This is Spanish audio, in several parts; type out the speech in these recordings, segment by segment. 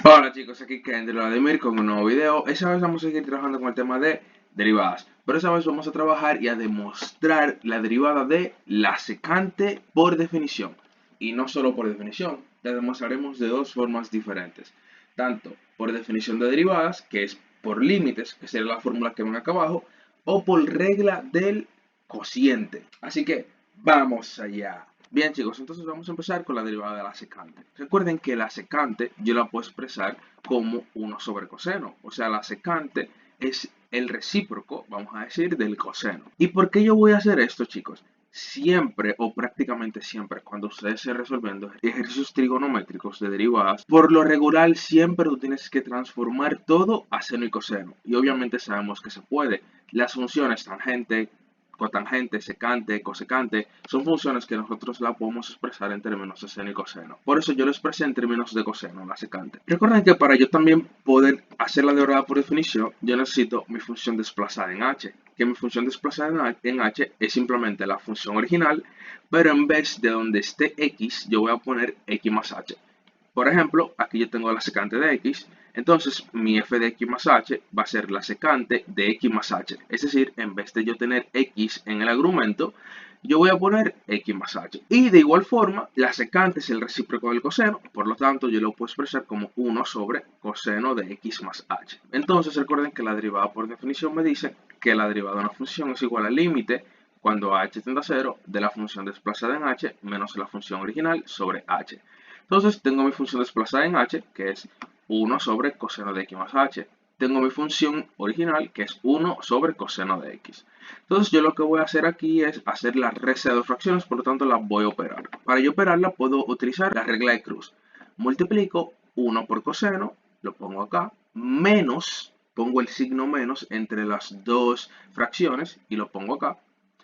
Hola chicos, aquí Kendrick Vladimir con un nuevo video. Esta vez vamos a seguir trabajando con el tema de derivadas, pero esta vez vamos a trabajar y a demostrar la derivada de la secante por definición. Y no solo por definición, la demostraremos de dos formas diferentes. Tanto por definición de derivadas, que es por límites, que sería la fórmula que ven acá abajo, o por regla del cociente. Así que vamos allá. Bien chicos, entonces vamos a empezar con la derivada de la secante. Recuerden que la secante yo la puedo expresar como 1 sobre coseno. O sea, la secante es el recíproco, vamos a decir, del coseno. ¿Y por qué yo voy a hacer esto, chicos? Siempre o prácticamente siempre cuando ustedes estén resolviendo ejercicios trigonométricos de derivadas, por lo regular siempre tú tienes que transformar todo a seno y coseno. Y obviamente sabemos que se puede. Las funciones tangente, cotangente, secante, cosecante, son funciones que nosotros la podemos expresar en términos de seno y coseno. Por eso yo lo expresé en términos de coseno, la secante. Recuerden que para yo también poder hacer la derivada por definición, yo necesito mi función desplazada en h. Que mi función desplazada en h es simplemente la función original, pero en vez de donde esté x, yo voy a poner x más h. Por ejemplo, aquí yo tengo la secante de x, entonces mi f de x más h va a ser la secante de x más h. Es decir, en vez de yo tener x en el argumento, yo voy a poner x más h. Y de igual forma, la secante es el recíproco del coseno, por lo tanto yo lo puedo expresar como 1 sobre coseno de x más h. Entonces recuerden que la derivada por definición me dice que la derivada de una función es igual al límite cuando h tiende a 0 de la función desplazada en h menos la función original sobre h. Entonces tengo mi función desplazada en h, que es 1 sobre coseno de x más h. Tengo mi función original, que es 1 sobre coseno de x. Entonces yo lo que voy a hacer aquí es hacer la resta de dos fracciones, por lo tanto la voy a operar. Para yo operarla puedo utilizar la regla de Cruz. Multiplico 1 por coseno, lo pongo acá, menos, pongo el signo menos entre las dos fracciones y lo pongo acá,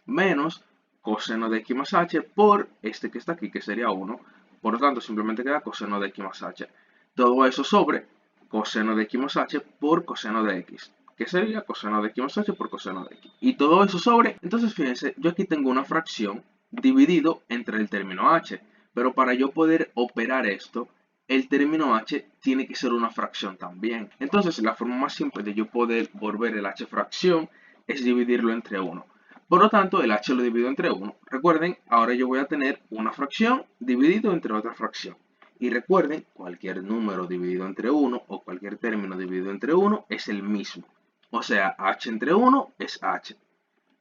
menos coseno de x más h por este que está aquí, que sería 1. Por lo tanto, simplemente queda coseno de x más h. Todo eso sobre coseno de x más h por coseno de x, que sería coseno de x más h por coseno de x. Y todo eso sobre, entonces fíjense, yo aquí tengo una fracción dividido entre el término h, pero para yo poder operar esto, el término h tiene que ser una fracción también. Entonces, la forma más simple de yo poder volver el h fracción es dividirlo entre 1. Por lo tanto, el h lo divido entre 1. Recuerden, ahora yo voy a tener una fracción dividido entre otra fracción. Y recuerden, cualquier número dividido entre 1 o cualquier término dividido entre 1 es el mismo. O sea, h entre 1 es h.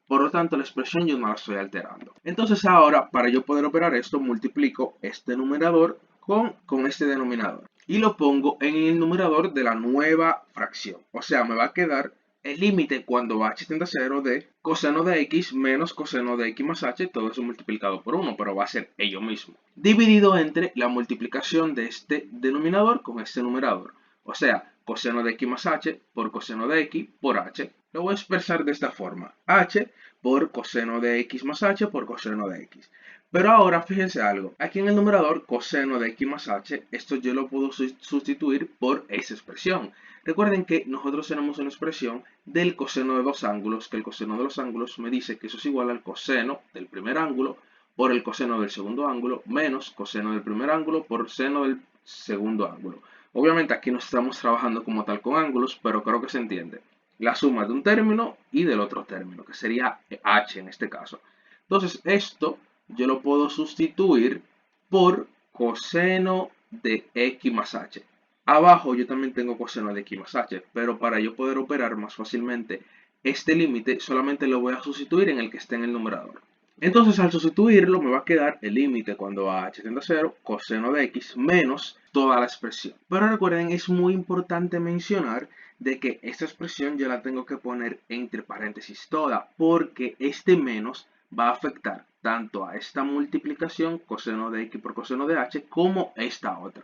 Por lo tanto, la expresión yo no la estoy alterando. Entonces ahora, para yo poder operar esto, multiplico este numerador con este denominador. Y lo pongo en el numerador de la nueva fracción. O sea, me va a quedar el límite cuando h tiende a 0 de coseno de x menos coseno de x más h, todo eso multiplicado por 1, pero va a ser ello mismo. Dividido entre la multiplicación de este denominador con este numerador. O sea, coseno de x más h por coseno de x por h. Lo voy a expresar de esta forma. H por coseno de x más h por coseno de x. Pero ahora fíjense algo. Aquí en el numerador coseno de x más h, esto yo lo puedo sustituir por esa expresión. Recuerden que nosotros tenemos una expresión del coseno de dos ángulos, que el coseno de los ángulos me dice que eso es igual al coseno del primer ángulo por el coseno del segundo ángulo menos coseno del primer ángulo por seno del segundo ángulo. Obviamente aquí no estamos trabajando como tal con ángulos, pero creo que se entiende. La suma de un término y del otro término, que sería h en este caso. Entonces esto yo lo puedo sustituir por coseno de x más h. Abajo yo también tengo coseno de x más h, pero para yo poder operar más fácilmente este límite solamente lo voy a sustituir en el que esté en el numerador. Entonces al sustituirlo me va a quedar el límite cuando h tiende a 0, coseno de x menos toda la expresión. Pero recuerden, es muy importante mencionar de que esta expresión yo la tengo que poner entre paréntesis toda, porque este menos va a afectar tanto a esta multiplicación coseno de x por coseno de h como esta otra.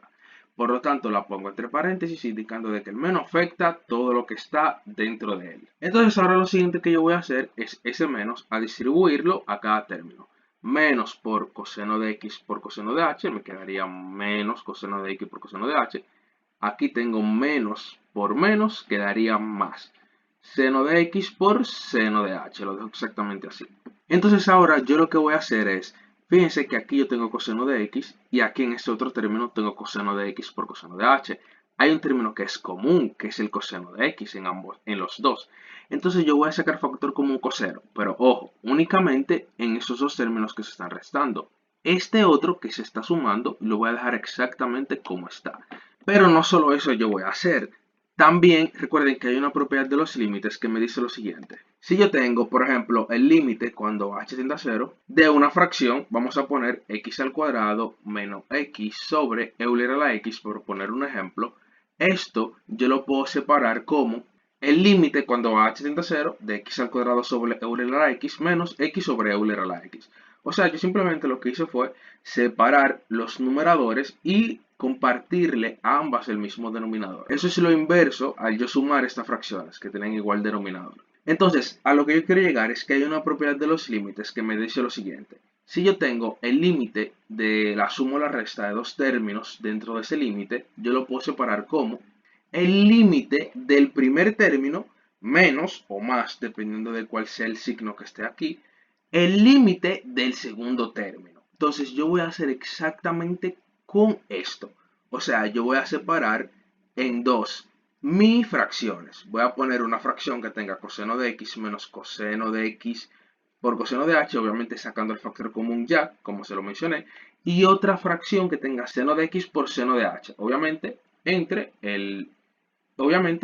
Por lo tanto, la pongo entre paréntesis indicando de que el menos afecta todo lo que está dentro de él. Entonces, ahora lo siguiente que yo voy a hacer es ese menos a distribuirlo a cada término. Menos por coseno de x por coseno de h, me quedaría menos coseno de x por coseno de h. Aquí tengo menos por menos, quedaría más. Seno de x por seno de h, lo dejo exactamente así. Entonces ahora yo lo que voy a hacer es, fíjense que aquí yo tengo coseno de x y aquí en este otro término tengo coseno de x por coseno de h. hay un término que es común, que es el coseno de x en los dos. Entonces yo voy a sacar factor común coseno, pero ojo, únicamente en esos dos términos que se están restando. Este otro que se está sumando lo voy a dejar exactamente como está. Pero no solo eso yo voy a hacer. También recuerden que hay una propiedad de los límites que me dice lo siguiente. Si yo tengo, por ejemplo, el límite cuando h tiende a 0 de una fracción, vamos a poner x al cuadrado menos x sobre Euler a la x, por poner un ejemplo. Esto yo lo puedo separar como el límite cuando h tiende a 0 de x al cuadrado sobre Euler a la x menos x sobre Euler a la x. O sea, yo simplemente lo que hice fue separar los numeradores y compartirle a ambas el mismo denominador. Eso es lo inverso al yo sumar estas fracciones que tienen igual denominador. Entonces, a lo que yo quiero llegar es que hay una propiedad de los límites que me dice lo siguiente. Si yo tengo el límite de la suma o la resta de dos términos dentro de ese límite, yo lo puedo separar como el límite del primer término menos o más, dependiendo de cuál sea el signo que esté aquí, el límite del segundo término. Entonces yo voy a hacer exactamente con esto. O sea, yo voy a separar en dos mis fracciones. Voy a poner una fracción que tenga coseno de x menos coseno de x por coseno de h, obviamente sacando el factor común ya, como se lo mencioné, y otra fracción que tenga seno de x por seno de h, obviamente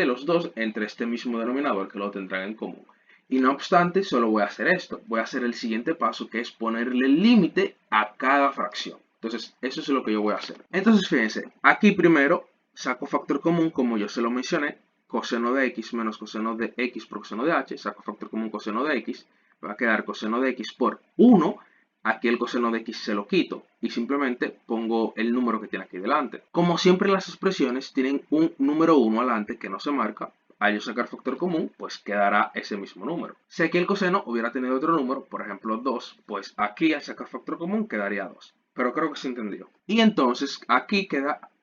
los dos entre este mismo denominador que lo tendrán en común. Y no obstante, solo voy a hacer esto. Voy a hacer el siguiente paso, que es ponerle el límite a cada fracción. Entonces, eso es lo que yo voy a hacer. Entonces, fíjense, aquí primero saco factor común, como yo se lo mencioné, coseno de x menos coseno de x por coseno de h, saco factor común coseno de x, va a quedar coseno de x por 1, aquí el coseno de x se lo quito y simplemente pongo el número que tiene aquí delante. Como siempre las expresiones tienen un número 1 adelante que no se marca, al yo sacar factor común, pues quedará ese mismo número. Si aquí el coseno hubiera tenido otro número, por ejemplo 2, pues aquí al sacar factor común quedaría 2. Pero creo que se entendió. Y entonces aquí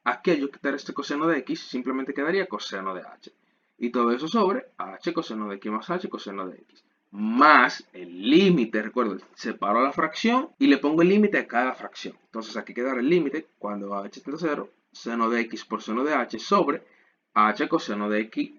al yo quitar este coseno de x, simplemente quedaría coseno de h. Y todo eso sobre h coseno de x más h coseno de x. Más el límite, recuerdo, separo la fracción y le pongo el límite a cada fracción. Entonces aquí quedará el límite cuando h tiende a 0, seno de x por seno de h sobre h coseno de x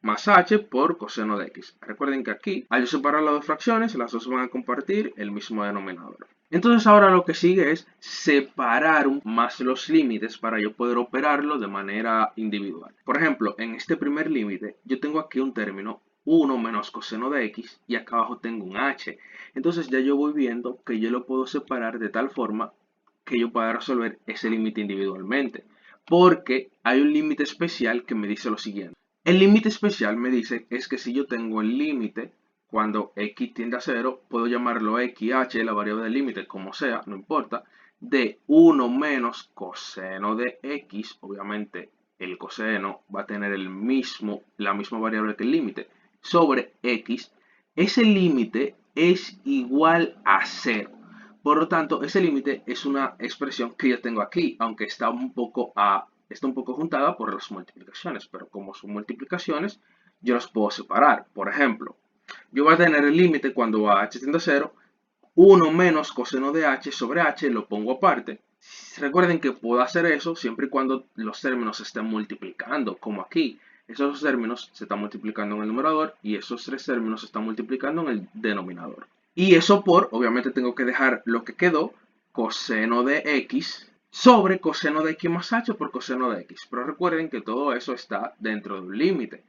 más h por coseno de x. Recuerden que aquí, al yo separar las dos fracciones, las dos van a compartir el mismo denominador. Entonces ahora lo que sigue es separar más los límites para yo poder operarlo de manera individual. Por ejemplo, en este primer límite, yo tengo aquí un término 1 menos coseno de x y acá abajo tengo un h. Entonces ya yo voy viendo que yo lo puedo separar de tal forma que yo pueda resolver ese límite individualmente. Porque hay un límite especial que me dice lo siguiente. El límite especial me dice es que si yo tengo el límite cuando x tiende a 0, puedo llamarlo xh, la variable del límite, como sea, no importa, de 1 menos coseno de x, obviamente el coseno va a tener la misma variable que el límite, sobre x, ese límite es igual a 0. Por lo tanto, ese límite es una expresión que yo tengo aquí, aunque está un poco juntada por las multiplicaciones, pero como son multiplicaciones, yo las puedo separar. Por ejemplo, yo voy a tener el límite cuando h tiende a 0, 1 menos coseno de h sobre h, lo pongo aparte. Recuerden que puedo hacer eso siempre y cuando los términos se estén multiplicando, como aquí. Esos dos términos se están multiplicando en el numerador y esos tres términos se están multiplicando en el denominador. Y eso obviamente tengo que dejar lo que quedó, coseno de x sobre coseno de x más h por coseno de x. Pero recuerden que todo eso está dentro de un límite.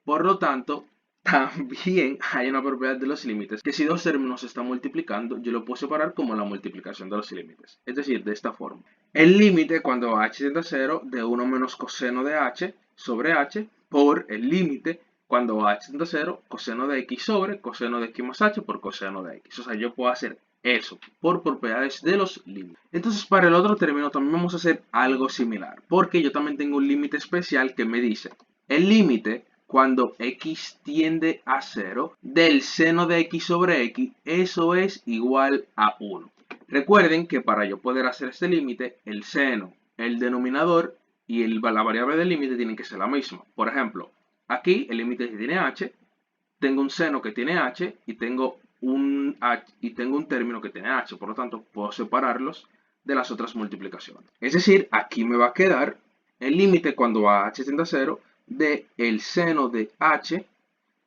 Por lo tanto, también hay una propiedad de los límites que si dos términos se están multiplicando, yo lo puedo separar como la multiplicación de los límites. Es decir, de esta forma. El límite cuando h tiende a 0 de 1 menos coseno de h sobre h por el límite cuando h tiende a 0 coseno de x sobre coseno de x más h por coseno de x. O sea, yo puedo hacer eso por propiedades de los límites. Entonces, para el otro término también vamos a hacer algo similar, porque yo también tengo un límite especial que me dice el límite cuando x tiende a 0 del seno de x sobre x, eso es igual a 1. Recuerden que para yo poder hacer este límite, el seno, el denominador y la variable del límite tienen que ser la misma. Por ejemplo, aquí el límite tiene h, tengo un seno que tiene h y tengo un término que tiene h. Por lo tanto, puedo separarlos de las otras multiplicaciones. Es decir, aquí me va a quedar el límite cuando h tiende a 0 de el seno de h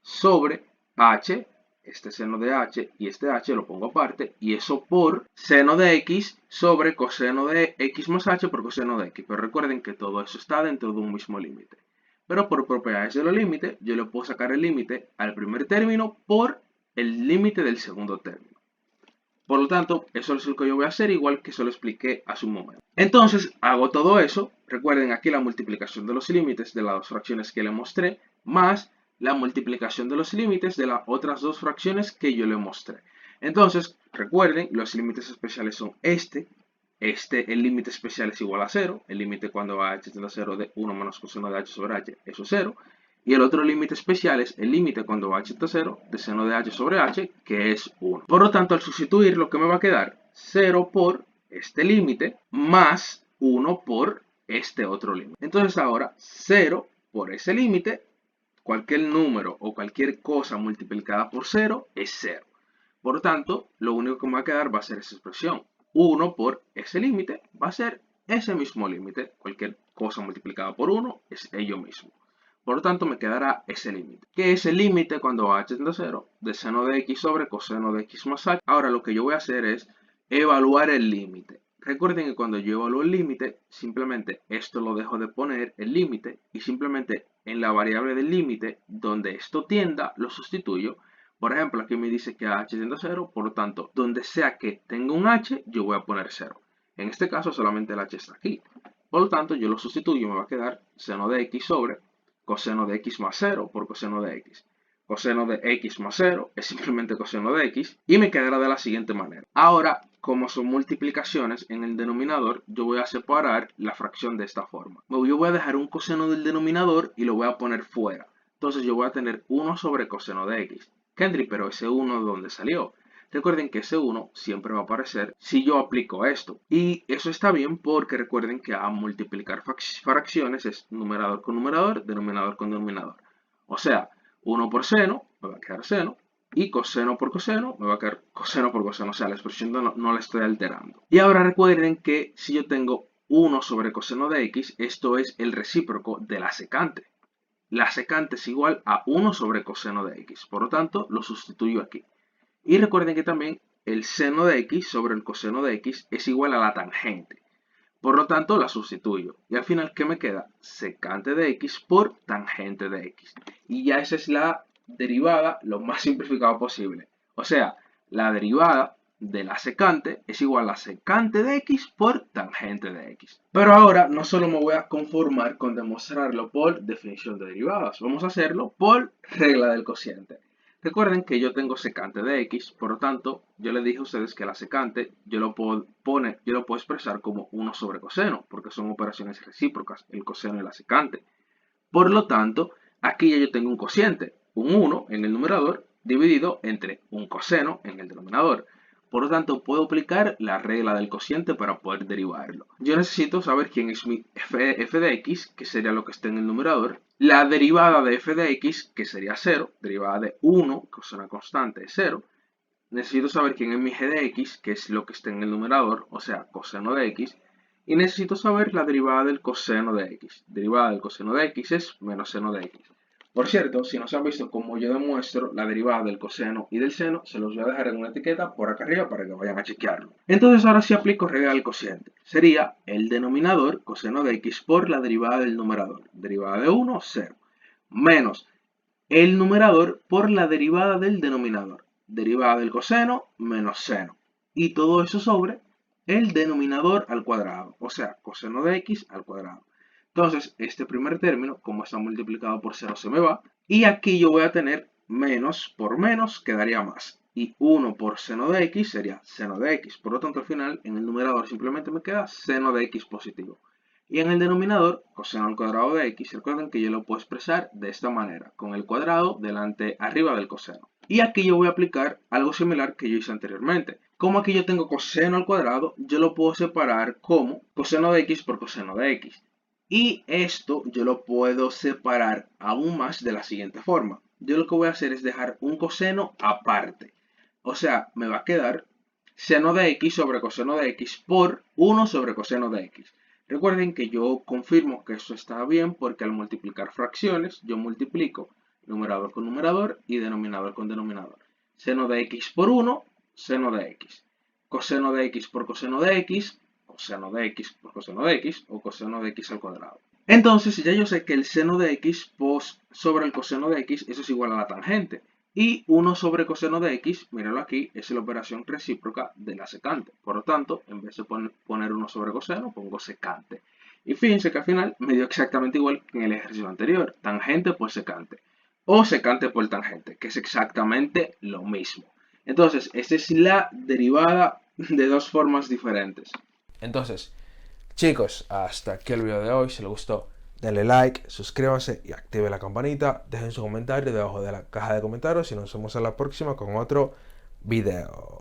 sobre h, este seno de h y este h lo pongo aparte, y eso por seno de x sobre coseno de x más h por coseno de x. Pero recuerden que todo eso está dentro de un mismo límite. Pero por propiedades de los límites, yo le puedo sacar el límite al primer término por el límite del segundo término. Por lo tanto, eso es lo que yo voy a hacer, igual que se lo expliqué hace un momento. Entonces, hago todo eso. Recuerden aquí la multiplicación de los límites de las dos fracciones que le mostré, más la multiplicación de los límites de las otras dos fracciones que yo le mostré. Entonces, recuerden, los límites especiales son el límite especial es igual a 0, el límite cuando h tiende a 0 de 1 menos coseno de h sobre h, eso es 0. Y el otro límite especial es el límite cuando h tiende a 0 de seno de h sobre h, que es 1. Por lo tanto, al sustituir, lo que me va a quedar 0 por este límite más 1 por este otro límite. Entonces ahora 0 por ese límite, cualquier número o cualquier cosa multiplicada por 0 es 0. Por lo tanto, lo único que me va a quedar va a ser esa expresión. 1 por ese límite va a ser ese mismo límite. Cualquier cosa multiplicada por 1 es ello mismo. Por lo tanto, me quedará ese límite, que es el límite cuando h tiende a 0 de seno de x sobre coseno de x más h. Ahora lo que yo voy a hacer es evaluar el límite. Recuerden que cuando yo evalúo el límite, simplemente esto lo dejo de poner, el límite, y simplemente en la variable del límite, donde esto tienda, lo sustituyo. Por ejemplo, aquí me dice que h tiende a 0, por lo tanto, donde sea que tenga un h, yo voy a poner 0. En este caso, solamente el h está aquí. Por lo tanto, yo lo sustituyo y me va a quedar seno de x sobre coseno de x más 0 por coseno de x. Coseno de x más 0 es simplemente coseno de x y me quedará de la siguiente manera. Ahora, como son multiplicaciones en el denominador, yo voy a separar la fracción de esta forma. Yo voy a dejar un coseno del denominador y lo voy a poner fuera. Entonces yo voy a tener 1 sobre coseno de x. Kendry, pero ese 1 ¿de dónde salió? Recuerden que ese 1 siempre va a aparecer si yo aplico esto. Y eso está bien porque recuerden que a multiplicar fracciones es numerador con numerador, denominador con denominador. O sea, 1 por seno me va a quedar seno y coseno por coseno me va a quedar coseno por coseno. O sea, la expresión no la estoy alterando. Y ahora recuerden que si yo tengo 1 sobre coseno de x, esto es el recíproco de la secante. La secante es igual a 1 sobre coseno de x. Por lo tanto, lo sustituyo aquí. Y recuerden que también el seno de x sobre el coseno de x es igual a la tangente. Por lo tanto, la sustituyo. Y al final, ¿qué me queda? Secante de x por tangente de x. Y ya esa es la derivada lo más simplificado posible. O sea, la derivada de la secante es igual a secante de x por tangente de x. Pero ahora no solo me voy a conformar con demostrarlo por definición de derivadas. Vamos a hacerlo por regla del cociente. Recuerden que yo tengo secante de x, por lo tanto, yo les dije a ustedes que la secante yo lo puedo expresar como 1 sobre coseno, porque son operaciones recíprocas, el coseno y la secante. Por lo tanto, aquí ya yo tengo un cociente, un 1 en el numerador, dividido entre un coseno en el denominador. Por lo tanto, puedo aplicar la regla del cociente para poder derivarlo. Yo necesito saber quién es mi f de x, que sería lo que está en el numerador. La derivada de f de x, que sería 0, derivada de 1, que es una constante, es 0. Necesito saber quién es mi g de x, que es lo que está en el numerador, o sea, coseno de x. Y necesito saber la derivada del coseno de x. Derivada del coseno de x es menos seno de x. Por cierto, si no se han visto cómo yo demuestro la derivada del coseno y del seno, se los voy a dejar en una etiqueta por acá arriba para que vayan a chequearlo. Entonces ahora sí aplico regla del cociente. Sería el denominador, coseno de x, por la derivada del numerador. Derivada de 1, 0. Menos el numerador por la derivada del denominador. Derivada del coseno menos seno. Y todo eso sobre el denominador al cuadrado. O sea, coseno de x al cuadrado. Entonces, este primer término, como está multiplicado por 0, se me va. Y aquí yo voy a tener menos por menos, quedaría más. Y 1 por seno de x sería seno de x. Por lo tanto, al final, en el numerador simplemente me queda seno de x positivo. Y en el denominador, coseno al cuadrado de x, recuerden que yo lo puedo expresar de esta manera, con el cuadrado arriba del coseno. Y aquí yo voy a aplicar algo similar que yo hice anteriormente. Como aquí yo tengo coseno al cuadrado, yo lo puedo separar como coseno de x por coseno de x. Y esto yo lo puedo separar aún más de la siguiente forma. Yo lo que voy a hacer es dejar un coseno aparte. O sea, me va a quedar seno de x sobre coseno de x por 1 sobre coseno de x. Recuerden que yo confirmo que eso está bien porque al multiplicar fracciones, yo multiplico numerador con numerador y denominador con denominador. Seno de x por 1, seno de x. Coseno de x por coseno de x, coseno de x por coseno de x o coseno de x al cuadrado. Entonces ya yo sé que el seno de x sobre el coseno de x, eso es igual a la tangente. Y 1 sobre coseno de x, míralo aquí, es la operación recíproca de la secante. Por lo tanto, en vez de poner 1 sobre coseno, pongo secante. Y fíjense que al final me dio exactamente igual que en el ejercicio anterior. Tangente por secante. O secante por tangente, que es exactamente lo mismo. Entonces, esta es la derivada de dos formas diferentes. Entonces, chicos, hasta aquí el video de hoy. Si les gustó, denle like, suscríbanse y active la campanita. Dejen su comentario debajo de la caja de comentarios y nos vemos en la próxima con otro video.